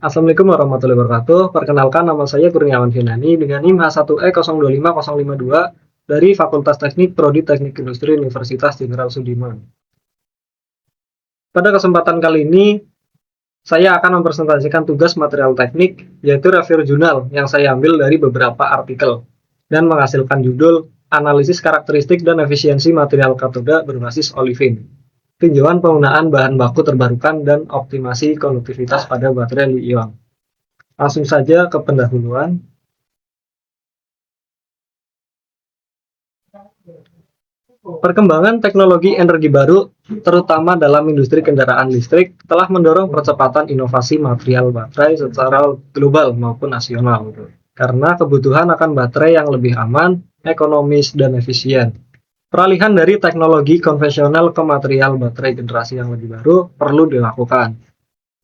Assalamualaikum warahmatullahi wabarakatuh. Perkenalkan, nama saya Kurniawan Finani dengan NIM H1E025052 dari Fakultas Teknik Prodi Teknik Industri Universitas Jenderal Sudirman. Pada kesempatan kali ini, saya akan mempresentasikan tugas material teknik, yaitu review jurnal yang saya ambil dari beberapa artikel dan menghasilkan judul Analisis Karakteristik dan Efisiensi Material Katoda Berbasis Olefin, tinjauan penggunaan bahan baku terbarukan dan optimasi konduktivitas pada baterai li-ion. Langsung saja ke pendahuluan. Perkembangan teknologi energi baru, terutama dalam industri kendaraan listrik, telah mendorong percepatan inovasi material baterai secara global maupun nasional. Karena kebutuhan akan baterai yang lebih aman, ekonomis, dan efisien. Peralihan dari teknologi konvensional ke material baterai generasi yang lebih baru perlu dilakukan.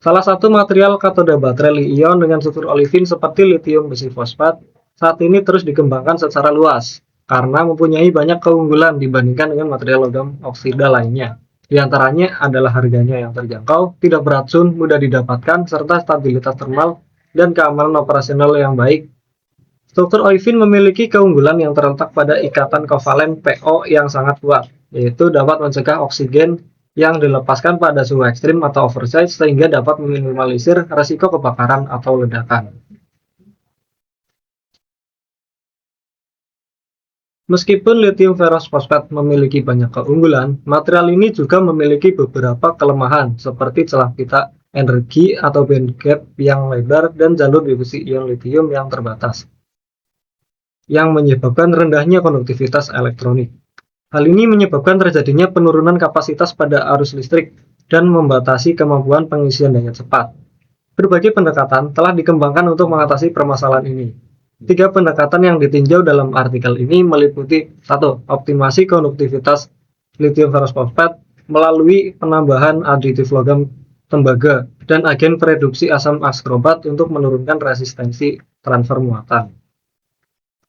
Salah satu material katoda baterai li-ion dengan struktur olefin seperti litium besi fosfat saat ini terus dikembangkan secara luas karena mempunyai banyak keunggulan dibandingkan dengan material logam oksida lainnya. Di antaranya adalah harganya yang terjangkau, tidak beracun, mudah didapatkan, serta stabilitas termal dan keamanan operasional yang baik. Struktur olefin memiliki keunggulan yang terletak pada ikatan kovalen PO yang sangat kuat, yaitu dapat mencegah oksigen yang dilepaskan pada suhu ekstrim atau oversize sehingga dapat meminimalisir resiko kebakaran atau ledakan. Meskipun lithium ferrous fosfat memiliki banyak keunggulan, material ini juga memiliki beberapa kelemahan seperti celah pita energi atau band gap yang lebar dan jalur difusi ion lithium yang terbatas, yang menyebabkan rendahnya konduktivitas elektronik. Hal ini menyebabkan terjadinya penurunan kapasitas pada arus listrik dan membatasi kemampuan pengisian daya cepat. Berbagai pendekatan telah dikembangkan untuk mengatasi permasalahan ini. 3 pendekatan yang ditinjau dalam artikel ini meliputi 1. Optimasi konduktivitas lithium ferrous fosfat melalui penambahan aditif logam tembaga dan agen pereduksi asam askorbat untuk menurunkan resistensi transfer muatan.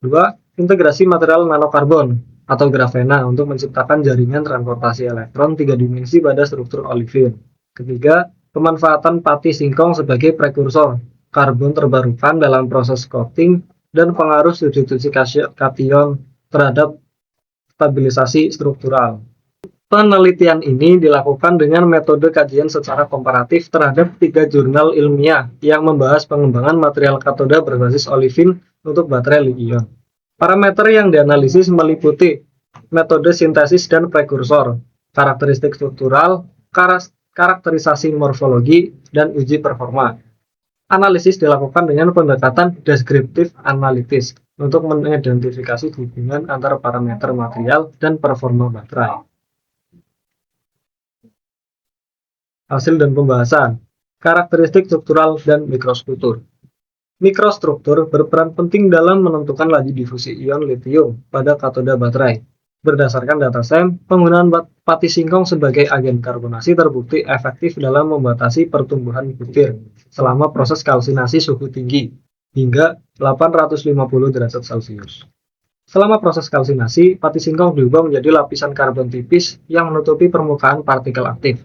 2. Integrasi material nanokarbon atau grafena untuk menciptakan jaringan transportasi elektron 3 dimensi pada struktur olefin. Ketiga, pemanfaatan pati singkong sebagai prekursor karbon terbarukan dalam proses coating dan pengaruh substitusi kation terhadap stabilisasi struktural. Penelitian ini dilakukan dengan metode kajian secara komparatif terhadap 3 jurnal ilmiah yang membahas pengembangan material katoda berbasis olefin untuk baterai li-ion. Parameter yang dianalisis meliputi metode sintesis dan prekursor, karakteristik struktural, karakterisasi morfologi, dan uji performa. Analisis dilakukan dengan pendekatan deskriptif analitis untuk mengidentifikasi hubungan antara parameter material dan performa baterai. Hasil dan pembahasan, karakteristik struktural dan mikrostruktur. Mikrostruktur berperan penting dalam menentukan laju difusi ion lithium pada katoda baterai. Berdasarkan data SEM, penggunaan pati singkong sebagai agen karbonasi terbukti efektif dalam membatasi pertumbuhan butir selama proses kalsinasi suhu tinggi hingga 850 derajat Celcius. Selama proses kalsinasi, pati singkong diubah menjadi lapisan karbon tipis yang menutupi permukaan partikel aktif.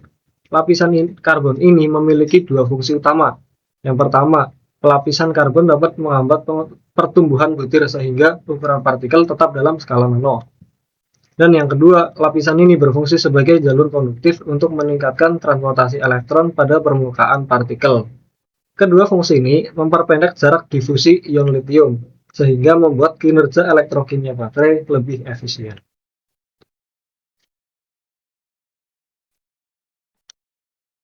Lapisan karbon ini memiliki 2 fungsi utama. Yang pertama, lapisan karbon dapat menghambat pertumbuhan butir sehingga ukuran partikel tetap dalam skala nano. Dan yang kedua, lapisan ini berfungsi sebagai jalur konduktif untuk meningkatkan transportasi elektron pada permukaan partikel. Kedua fungsi ini memperpendek jarak difusi ion lithium, sehingga membuat kinerja elektrokimia baterai lebih efisien.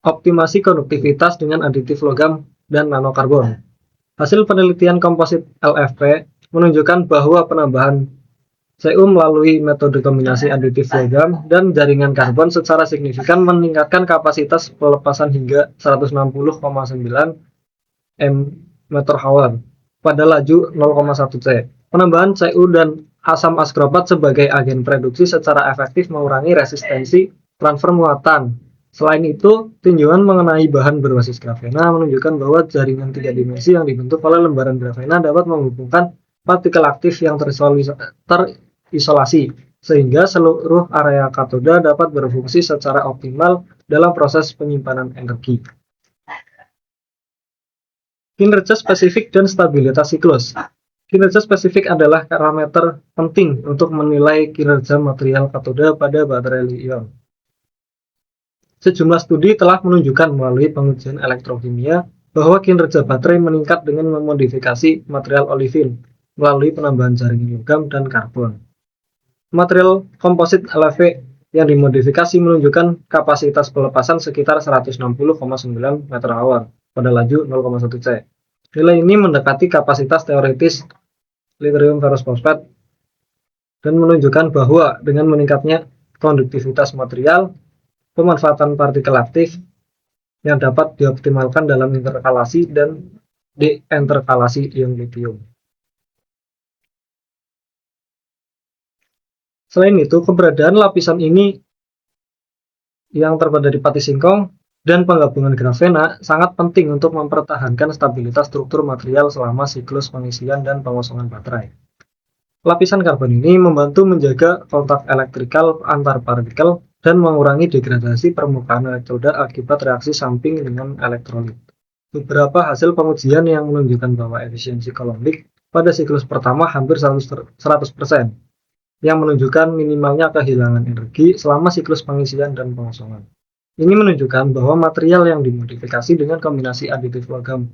Optimasi konduktivitas dengan aditif logam dan nanokarbon. Hasil penelitian komposit LFP menunjukkan bahwa penambahan CU melalui metode kombinasi aditif logam dan jaringan karbon secara signifikan meningkatkan kapasitas pelepasan hingga 160,9 m/h pada laju 0,1 C. Penambahan CU dan asam askorbat sebagai agen reduksi secara efektif mengurangi resistensi transfer muatan. Selain itu, tinjauan mengenai bahan berbasis grafena menunjukkan bahwa jaringan 3 dimensi yang dibentuk oleh lembaran grafena dapat menghubungkan partikel aktif yang terisolasi, sehingga seluruh area katoda dapat berfungsi secara optimal dalam proses penyimpanan energi. Kinerja spesifik dan stabilitas siklus. Kinerja spesifik adalah parameter penting untuk menilai kinerja material katoda pada baterai li-ion. Sejumlah studi telah menunjukkan melalui pengujian elektrokimia bahwa kinerja baterai meningkat dengan memodifikasi material olefin melalui penambahan jaringan logam dan karbon. Material komposit LFP yang dimodifikasi menunjukkan kapasitas pelepasan sekitar 160,9 meter/hour pada laju 0,1 C. Nilai ini mendekati kapasitas teoritis lithium ferrous fosfat dan menunjukkan bahwa dengan meningkatnya konduktivitas material, pemanfaatan partikel aktif yang dapat dioptimalkan dalam interkalasi dan deinterkalasi ion lithium. Selain itu, keberadaan lapisan ini yang terbuat dari pati singkong dan penggabungan grafena sangat penting untuk mempertahankan stabilitas struktur material selama siklus pengisian dan pengosongan baterai. Lapisan karbon ini membantu menjaga kontak elektrikal antar partikel dan mengurangi degradasi permukaan elektroda akibat reaksi samping dengan elektrolit. Beberapa hasil pengujian yang menunjukkan bahwa efisiensi Coulombic pada siklus pertama hampir 100%, yang menunjukkan minimalnya kehilangan energi selama siklus pengisian dan pengosongan. Ini menunjukkan bahwa material yang dimodifikasi dengan kombinasi aditif logam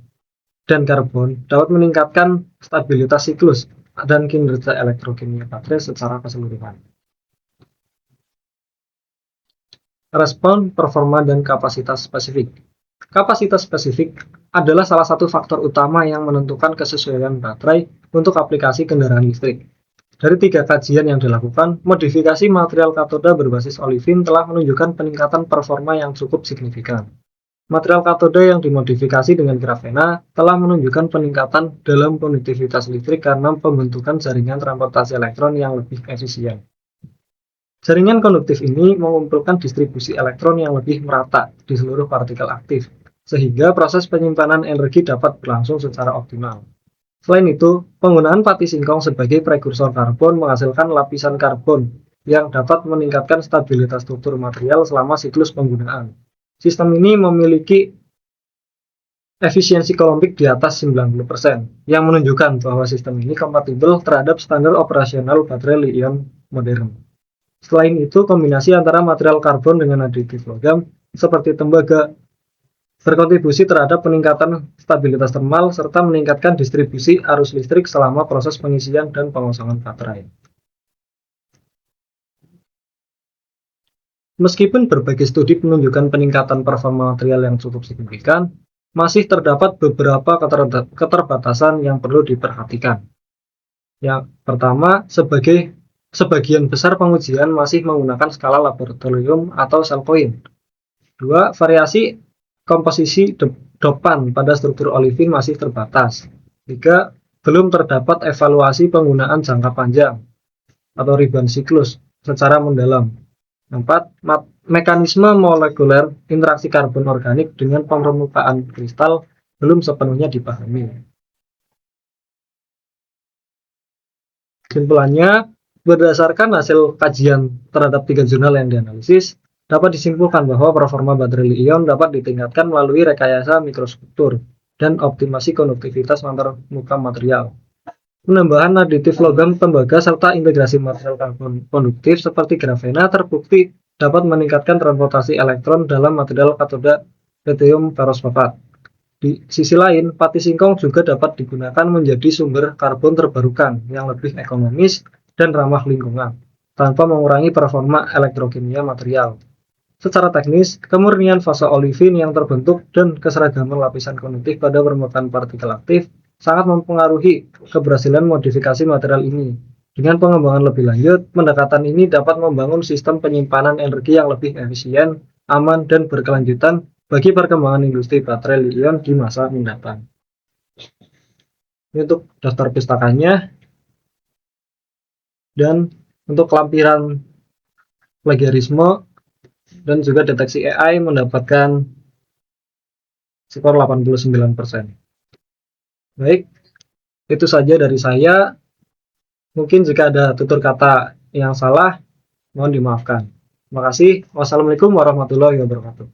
dan karbon dapat meningkatkan stabilitas siklus dan kinerja elektrokimia baterai secara keseluruhan. Respon, performa, dan kapasitas spesifik. Kapasitas spesifik adalah salah satu faktor utama yang menentukan kesesuaian baterai untuk aplikasi kendaraan listrik. Dari 3 kajian yang dilakukan, modifikasi material katoda berbasis olefin telah menunjukkan peningkatan performa yang cukup signifikan. Material katoda yang dimodifikasi dengan grafena telah menunjukkan peningkatan dalam konduktivitas listrik karena pembentukan jaringan transportasi elektron yang lebih efisien. Jaringan konduktif ini mengumpulkan distribusi elektron yang lebih merata di seluruh partikel aktif, sehingga proses penyimpanan energi dapat berlangsung secara optimal. Selain itu, penggunaan pati singkong sebagai prekursor karbon menghasilkan lapisan karbon yang dapat meningkatkan stabilitas struktur material selama siklus penggunaan. Sistem ini memiliki efisiensi Coulombic di atas 90%, yang menunjukkan bahwa sistem ini kompatibel terhadap standar operasional baterai li-ion modern. Selain itu, kombinasi antara material karbon dengan aditif logam seperti tembaga berkontribusi terhadap peningkatan stabilitas termal serta meningkatkan distribusi arus listrik selama proses pengisian dan pengosongan baterai. Meskipun berbagai studi menunjukkan peningkatan performa material yang cukup signifikan, masih terdapat beberapa keterbatasan yang perlu diperhatikan. Yang pertama, sebagian besar pengujian masih menggunakan skala laboratorium atau cell point. 2. Variasi komposisi dopan pada struktur olefin masih terbatas. 3. Belum terdapat evaluasi penggunaan jangka panjang atau ribuan siklus secara mendalam. 4. Mekanisme molekuler interaksi karbon organik dengan permukaan kristal belum sepenuhnya dipahami. Kesimpulannya, berdasarkan hasil kajian terhadap 3 jurnal yang dianalisis, dapat disimpulkan bahwa performa baterai li-ion dapat ditingkatkan melalui rekayasa mikrostruktur dan optimasi konduktivitas antar muka material. Penambahan aditif logam tembaga serta integrasi material karbon konduktif seperti grafena terbukti dapat meningkatkan transportasi elektron dalam material katoda lithium ferrous fosfat. Di sisi lain, pati singkong juga dapat digunakan menjadi sumber karbon terbarukan yang lebih ekonomis dan ramah lingkungan, tanpa mengurangi performa elektrokimia material. Secara teknis, kemurnian fase olefin yang terbentuk dan keseragaman lapisan konduktif pada permukaan partikel aktif sangat mempengaruhi keberhasilan modifikasi material ini. Dengan pengembangan lebih lanjut, pendekatan ini dapat membangun sistem penyimpanan energi yang lebih efisien, aman, dan berkelanjutan bagi perkembangan industri baterai li-ion di masa mendatang. Ini untuk daftar pustakannya, dan untuk lampiran plagiarisme dan juga deteksi AI mendapatkan skor 89%. Baik, itu saja dari saya. Mungkin jika ada tutur kata yang salah, mohon dimaafkan. Terima kasih. Wassalamualaikum warahmatullahi wabarakatuh.